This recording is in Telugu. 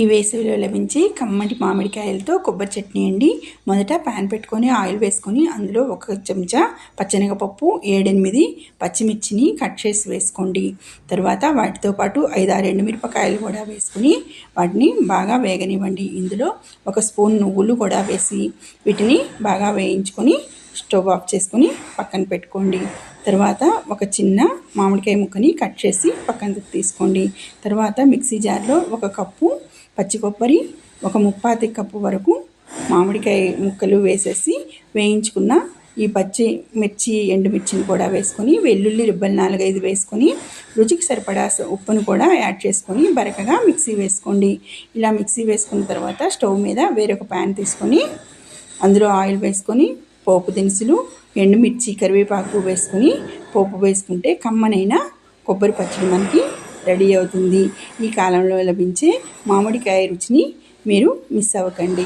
ఈ వేసవిలో లభించే కమ్మటి మామిడికాయలతో కొబ్బరి చట్నీ అండి. మొదట ప్యాన్ పెట్టుకొని ఆయిల్ వేసుకొని అందులో 1 చెంచా పచ్చెనగపప్పు, 7-8 పచ్చిమిర్చిని కట్ చేసి వేసుకోండి. తర్వాత వాటితో పాటు 5-6 ఎండుమిరపకాయలు కూడా వేసుకుని వాటిని బాగా వేగనివ్వండి. ఇందులో 1 స్పూన్ నువ్వులు కూడా వేసి వీటిని బాగా వేయించుకొని స్టవ్ ఆఫ్ చేసుకొని పక్కన పెట్టుకోండి. తర్వాత ఒక చిన్న మామిడికాయ ముక్కని కట్ చేసి పక్కన తీసుకోండి. తర్వాత మిక్సీ జార్లో 1 కప్పు పచ్చి కొబ్బరి, 1/3 కప్పు వరకు మామిడికాయ ముక్కలు వేసేసి వేయించుకున్న ఈ పచ్చి మిర్చి, ఎండుమిర్చిని కూడా వేసుకొని వెల్లుల్లి రిబ్బలు 4-5 వేసుకొని రుచికి సరిపడా ఉప్పును కూడా యాడ్ చేసుకొని బరకగా మిక్సీ వేసుకోండి. ఇలా మిక్సీ వేసుకున్న తర్వాత స్టవ్ మీద వేరొక ప్యాన్ తీసుకొని అందులో ఆయిల్ వేసుకొని పోపు దినుసులు, ఎండుమిర్చి, కరివేపాకు వేసుకొని పోపు వేసుకుంటే కమ్మనైన కొబ్బరి పచ్చడి మనకి రెడీ అవుతుంది. ఈ కాలంలో లభించే మామిడికాయ రుచిని మీరు మిస్ అవ్వకండి.